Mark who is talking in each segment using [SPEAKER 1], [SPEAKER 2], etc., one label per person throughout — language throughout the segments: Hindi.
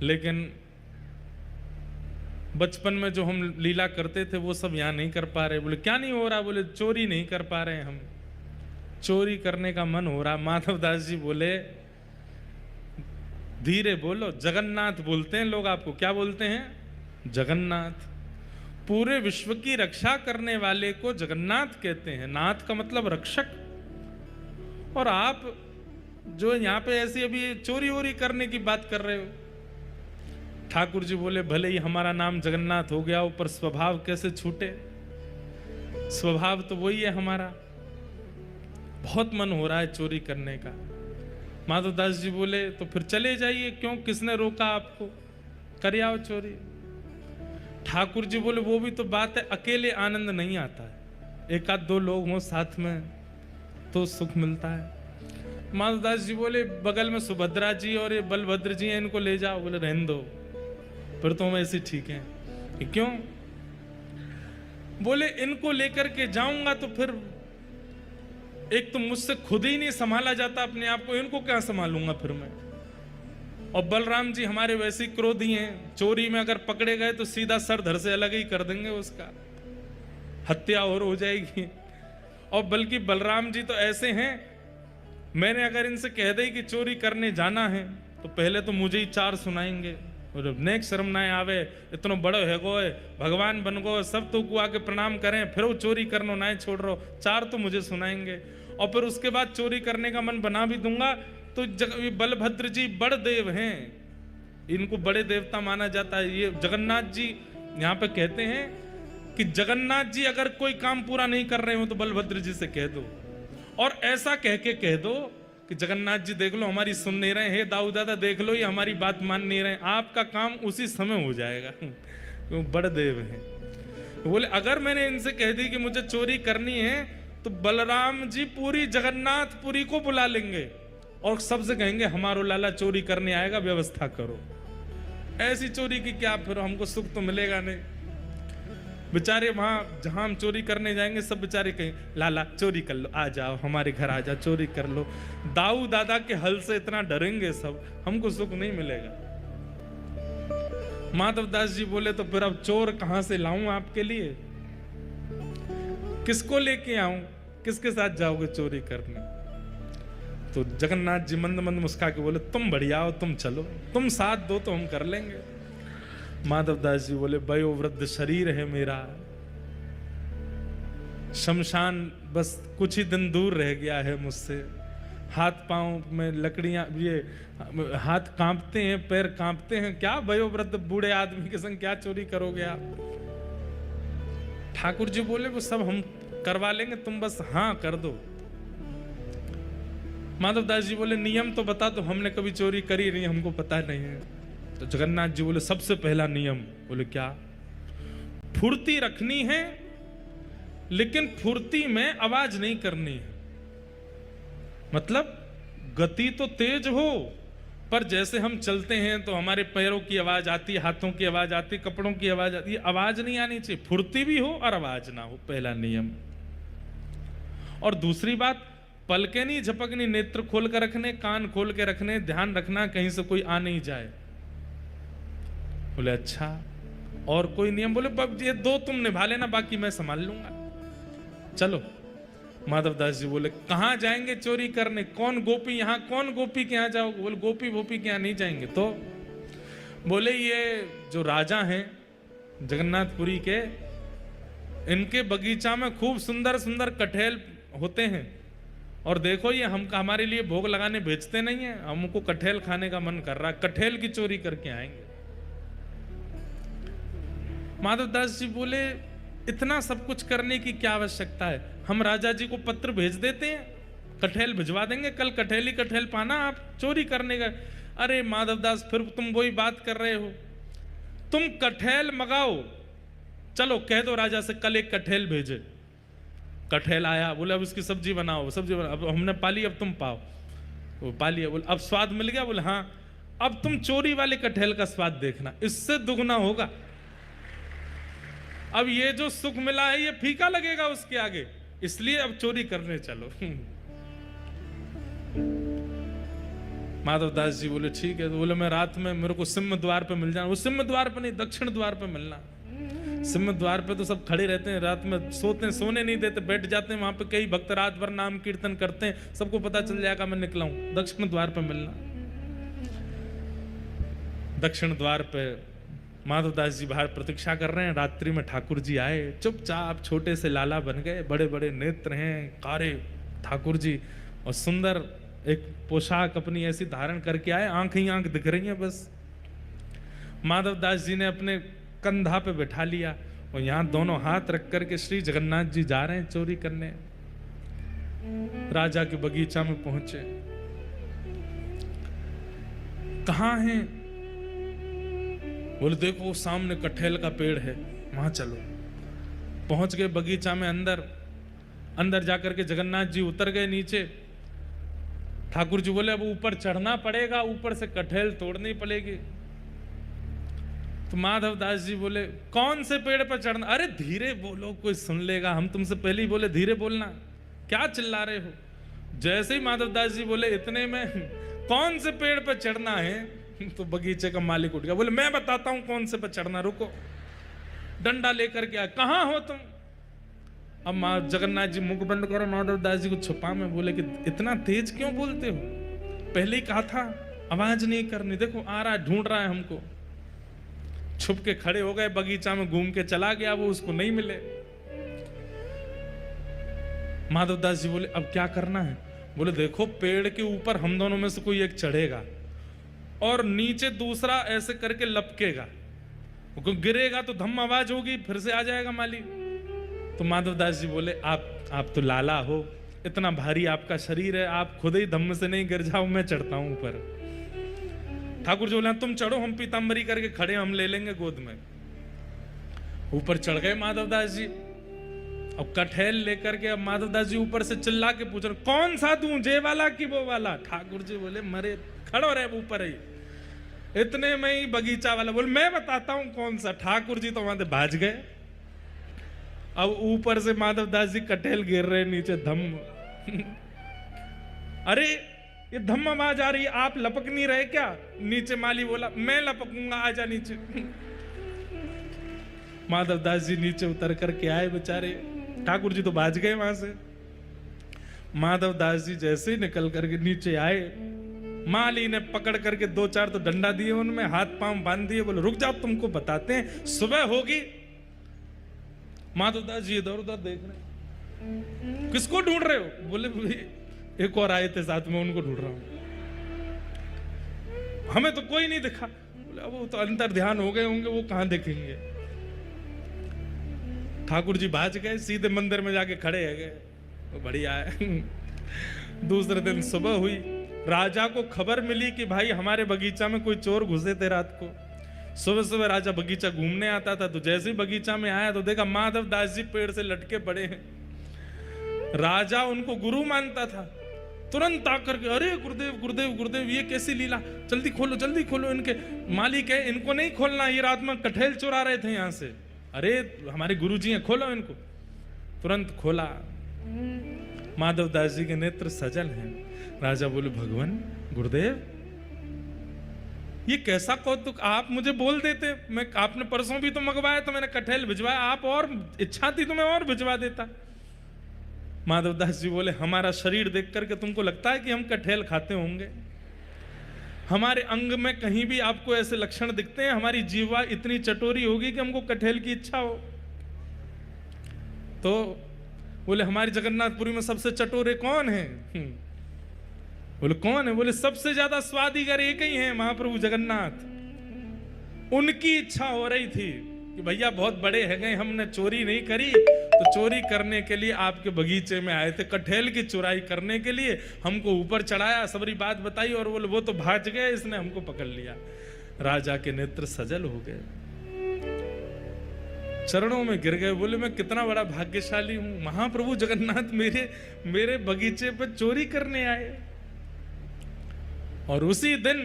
[SPEAKER 1] लेकिन बचपन में जो हम लीला करते थे वो सब यहाँ नहीं कर पा रहे। बोले क्या नहीं हो रहा? बोले चोरी नहीं कर पा रहे हम, चोरी करने का मन हो रहा। माधवदास जी बोले धीरे बोलो, जगन्नाथ बोलते हैं लोग आपको। क्या बोलते हैं? जगन्नाथ। पूरे विश्व की रक्षा करने वाले को जगन्नाथ कहते हैं। नाथ का मतलब रक्षक। और आप जो यहाँ पे ऐसी अभी चोरी वोरी करने की बात कर रहे हो। ठाकुर जी बोले भले ही हमारा नाम जगन्नाथ हो गया हो, पर स्वभाव कैसे छूटे? स्वभाव तो वही है हमारा। बहुत मन हो रहा है चोरी करने का। माधवदास जी बोले तो फिर चले जाइए, क्यों, किसने रोका आपको? कर आओ चोरी। ठाकुर जी बोले वो भी तो बात है, अकेले आनंद नहीं आता है, एक आध दो लोग हों साथ में तो सुख मिलता है। माधवदास जी बोले बगल में सुभद्रा जी और ये बलभद्र जी हैं, इनको ले जाओ। बोले रहने दो, फिर तो हम ऐसे ठीक हैं। क्यों? बोले इनको लेकर के जाऊंगा तो फिर एक तो मुझसे खुद ही नहीं संभाला जाता अपने आप को, इनको क्या संभालूंगा फिर मैं। और बलराम जी हमारे वैसे क्रोधी हैं, चोरी में अगर पकड़े गए तो सीधा सर धर से अलग ही कर देंगे, उसका हत्या और हो जाएगी। और बल्कि बलराम जी तो ऐसे हैं, मैंने अगर इनसे कह दी कि चोरी करने जाना है तो पहले तो मुझे ही चार सुनाएंगे। और नेक शर्म ना आवे, इतना बड़ो है गो, भगवान बन गो, सब तो को आके प्रणाम करें, फिर वो चोरी करना ना छोड़ रहो, चार तो मुझे सुनाएंगे। और फिर उसके बाद चोरी करने का मन बना भी दूंगा तो बलभद्र जी बड़ देव हैं, इनको बड़े देवता माना जाता है। ये जगन्नाथ जी यहाँ पे कहते हैं कि जगन्नाथ जी अगर कोई काम पूरा नहीं कर रहे हो तो बलभद्र जी से कह दो, और ऐसा कह के कह दो कि जगन्नाथ जी देख लो हमारी सुन नहीं रहे, हे दाऊ दादा देख लो ये हमारी बात मान नहीं रहे, आपका काम उसी समय हो जाएगा। वो बड़ देव हैं। बोले अगर मैंने इनसे कह दी कि मुझे चोरी करनी है तो बलराम जी पूरी जगन्नाथपुरी को बुला लेंगे और सबसे कहेंगे हमारो लाला चोरी करने आएगा, व्यवस्था करो। ऐसी चोरी की क्या, फिर हमको सुख तो मिलेगा नहीं। बेचारे वहां जहां हम चोरी करने जाएंगे सब बेचारे कहें लाला चोरी कर लो, आ जाओ हमारे घर आ जाओ, चोरी कर लो। दाऊ दादा के हल से इतना डरेंगे सब, हमको सुख नहीं मिलेगा। माधवदास जी बोले तो फिर अब चोर कहां से लाऊं आपके लिए, किसको लेके आऊं, किसके साथ जाओगे चोरी करने? तो जगन्नाथ जी मंद मंद मुस्का के बोले तुम बढ़िया हो, तुम चलो, तुम साथ दो तो हम कर लेंगे। माधवदास जी बोले वयोवृद्ध शरीर है मेरा, शमशान बस कुछ ही दिन दूर रह गया है मुझसे, हाथ पांव में लकड़ियां, ये हाथ कांपते हैं, पैर कांपते हैं, क्या वयोवृद्ध बूढ़े आदमी के संग क्या चोरी करोगे आप? ठाकुर जी बोले वो सब हम करवा लेंगे, तुम बस हाँ कर दो। माधवदास जी बोले नियम तो बता दो, हमने कभी चोरी करी नहीं, हमको पता नहीं है। तो जगन्नाथ जी बोले सबसे पहला नियम, बोले क्या? फुर्ती रखनी है, लेकिन फुर्ती में आवाज नहीं करनी है। मतलब गति तो तेज हो, पर जैसे हम चलते हैं तो हमारे पैरों की आवाज आती है, हाथों की आवाज आती है, कपड़ों की आवाज आती है, आवाज नहीं आनी चाहिए। फुर्ती भी हो और आवाज ना हो, पहला नियम। और दूसरी बात, पलके नहीं झपकनी, नेत्र खोल कर रखने, कान खोल के रखने, ध्यान रखना कहीं से कोई आ नहीं जाए। बोले अच्छा, और कोई नियम? बोले ये दो तुम निभा लेना, बाकी मैं संभाल लूंगा, चलो। माधवदास जी बोले कहां जाएंगे चोरी करने? कौन गोपी, यहां कौन गोपी के यहां जाओगे? बोले गोपी गोपी के यहां नहीं जाएंगे। तो बोले ये जो राजा हैं जगन्नाथपुरी के, इनके बगीचा में खूब सुंदर सुंदर कटहल होते हैं, और देखो ये हमारे लिए भोग लगाने भेजते नहीं है, हमको कटहल खाने का मन कर रहा है, कटहल की चोरी करके आएंगे। माधवदास जी बोले इतना सब कुछ करने की क्या आवश्यकता है, हम राजा जी को पत्र भेज देते हैं, कटहल भिजवा देंगे, कल कटहल ही कटहल पाना, आप चोरी करने का। अरे माधवदास फिर तुम वही बात कर रहे हो, तुम कटहल मंगाओ, चलो कह दो राजा से कल एक कटहल भेजे। कटहल आया, बोले अब इसकी सब्जी बनाओ, सब्जी बनाओ, अब हमने पाली अब तुम पाओ। वो पाली, बोले अब स्वाद मिल गया? बोले हाँ, अब तुम चोरी वाले कटहल का स्वाद देखना, इससे दुगना होगा। अब ये जो सुख मिला है ये फीका लगेगा उसके आगे, इसलिए अब चोरी करने चलो। माधवदास जी बोले ठीक है। तो बोले मैं रात में मेरे को सिंह द्वार पे मिल जाना। वो सिंह द्वार पे नहीं, दक्षिण द्वार पे मिलना। सिंह द्वार पे तो सब खड़े रहते हैं, रात में सोते हैं, सोने नहीं देते, बैठ जाते हैं वहां पे। कई भक्त रात भर नाम कीर्तन करते हैं, सबको पता चल जाएगा मैं निकला हूं। दक्षिण द्वार पे मिलना। दक्षिण द्वार पे माधवदास जी बाहर प्रतीक्षा कर रहे हैं। रात्रि में ठाकुर जी आए, चुपचाप छोटे से लाला बन गए, बड़े बड़े नेत्र हैं, कारे ठाकुर जी, और सुंदर एक पोशाक अपनी ऐसी धारण करके आए, आंख ही आंख दिख रही है बस। माधवदास जी ने अपने कंधा पे बैठा लिया और यहाँ दोनों हाथ रख करके श्री जगन्नाथ जी जा रहे हैं चोरी करने। राजा के बगीचा में पहुंचे। कहाँ हैं? बोले देखो सामने कटहल का पेड़ है, वहां चलो। पहुंच गए बगीचा में, अंदर जाकर के जगन्नाथ जी उतर गए नीचे। ठाकुर जी बोले अब ऊपर चढ़ना पड़ेगा, ऊपर से कटहल तोड़नी पड़ेगी। तो माधवदास जी बोले कौन से पेड़ पर चढ़ना? अरे धीरे बोलो, कोई सुन लेगा, हम तुमसे पहले ही बोले धीरे बोलना, क्या चिल्ला रहे हो? जैसे ही माधवदास जी बोले इतने में कौन से पेड़ पर चढ़ना है, तो बगीचे का मालिक उठ गया। बोले मैं बताता हूं कौन से पर चढ़ना, रुको। डंडा लेकर के आया, कहां हो तुम? अब जगन्नाथ जी मुख बंद करो, माधवदास जी को छुपा में बोले कि इतना तेज क्यों बोलते हो? पहले ही कहा था आवाज नहीं करनी, देखो आ रहा है, ढूंढ रहा है हमको। छुप के खड़े हो गए, बगीचा में घूम के चला गया, वो उसको नहीं मिले। माधवदास जी बोले अब क्या करना है? बोले देखो पेड़ के ऊपर हम दोनों में से कोई एक चढ़ेगा और नीचे दूसरा ऐसे करके लपकेगा, गिरेगा तो धम आवाज होगी, फिर से आ जाएगा माली। तो माधवदास जी बोले आप तो लाला हो, इतना भारी आपका शरीर है, आप खुद ही धम्म से नहीं गिर जाओ, मैं चढ़ता हूं ऊपर। ठाकुर जी बोले तुम चढ़ो, हम पीताम्बरी करके खड़े, हम ले लेंगे गोद में। ऊपर चढ़ गए माधवदास जी। अब कटहल लेकर के अब माधवदास जी ऊपर से चिल्ला के पूछ रहे कौन सा दूं, जे वाला कि वो वाला? ठाकुर जी बोले मरे खड़ो रहे ऊपर ही। इतने में ही बगीचा वाला बोले मैं बताता हूं कौन सा। ठाकुर जी तो वहां से भाज गए। अब ऊपर से माधवदास जी कटहल गिर रहे नीचे, धम। अरे ये धम आवाज आ रही है, आप लपक नहीं रहे क्या? नीचे माली बोला मैं लपकूंगा, आजा नीचे। माधवदास जी नीचे उतर करके आए बेचारे, ठाकुर जी तो भाज गए वहां से। माधवदास जी जैसे ही निकल करके नीचे आए, माली ने पकड़ करके 2-4 तो डंडा दिए, उनमें हाथ पांव बांध दिए। बोले रुक जाओ, तुमको बताते हैं, सुबह होगी। माधवदास जी इधर उधर देख रहे, किसको ढूंढ रहे हो? बोले एक और आए थे साथ में, उनको ढूंढ रहा हूं, हमें तो कोई नहीं दिखा। बोले अब वो तो अंतर ध्यान हो गए होंगे, वो कहां देखेंगे। ठाकुर जी भाज गए, सीधे मंदिर में जाके खड़े है गए। तो बढ़िया है। दूसरे दिन सुबह हुई, राजा को खबर मिली कि भाई हमारे बगीचा में कोई चोर घुसे थे रात को। सुबह सुबह राजा बगीचा घूमने आता था, तो जैसे ही बगीचा में आया तो देखा माधवदास जी पेड़ से लटके पड़े हैं। राजा उनको गुरु मानता था, तुरंत आकर के अरे गुरुदेव गुरुदेव गुरुदेव, ये कैसी लीला, जल्दी खोलो इनके। मालिक है, इनको नहीं खोलना, ये रात में कटहल चुरा रहे थे यहां से। अरे हमारे गुरुजी हैं, खोलो इनको। तुरंत खोला, माधवदास जी के नेत्र सजल हैं। राजा बोले भगवान गुरुदेव ये कैसा कौतुक, आप मुझे बोल देते, मैं आपने परसों भी तो मंगवाया तो मैंने कटहल भिजवाया, आप और इच्छा थी तो मैं और भिजवा देता। माधवदास जी बोले हमारा शरीर देख करके तुमको लगता है कि हम कटहल खाते होंगे? हमारे अंग में कहीं भी आपको ऐसे लक्षण दिखते हैं? हमारी जीवा इतनी चटोरी होगी कि हमको कटहल की इच्छा हो? तो बोले हमारी जगन्नाथपुरी में सबसे चटोरे कौन है? बोले कौन है? बोले सबसे ज्यादा स्वादिगर एक ही है, महाप्रभु जगन्नाथ। उनकी इच्छा हो रही थी कि भैया बहुत बड़े है गए, हमने चोरी नहीं करी, तो चोरी करने के लिए आपके बगीचे में आए थे, कटहल की चुराई करने के लिए हमको ऊपर चढ़ाया, सबरी बात बताई, और बोले वो तो भाज गए, इसने हमको पकड़ लिया। राजा के नेत्र सजल हो गए, चरणों में गिर गए, बोले मैं कितना बड़ा भाग्यशाली हूं, महाप्रभु जगन्नाथ मेरे बगीचे पर चोरी करने आए। और उसी दिन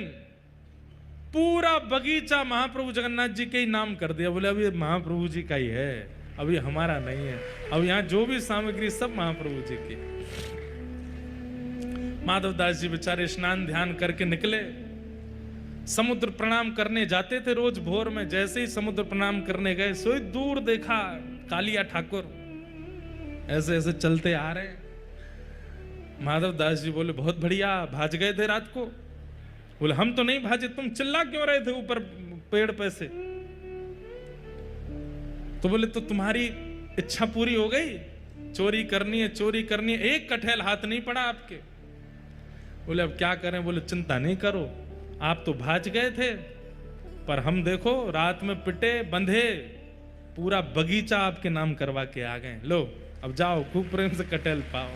[SPEAKER 1] पूरा बगीचा महाप्रभु जगन्नाथ जी के ही नाम कर दिया। बोले अभी महाप्रभु जी का ही है, अभी हमारा नहीं है, अब यहाँ जो भी सामग्री सब महाप्रभु जी की। माधवदास जी बेचारे स्नान ध्यान करके निकले, समुद्र प्रणाम करने जाते थे रोज भोर में। जैसे ही समुद्र प्रणाम करने गए, सोई दूर देखा कालिया ठाकुर ऐसे ऐसे चलते आ रहे। माधवदास जी बोले बहुत बढ़िया, भाज गए थे रात को? बोले हम तो नहीं भाजे, तुम चिल्ला क्यों रहे थे ऊपर पेड़ पे से? तो बोले तो तुम्हारी इच्छा पूरी हो गई, चोरी करनी है, चोरी करनी है, एक कठैल हाथ नहीं पड़ा आपके। बोले अब क्या करें? बोले चिंता नहीं करो, आप तो भाज गए थे, पर हम देखो रात में पिटे बंधे पूरा बगीचा आपके नाम करवा के आ गए। लो अब जाओ, खूब प्रेम से कटहल पाओ।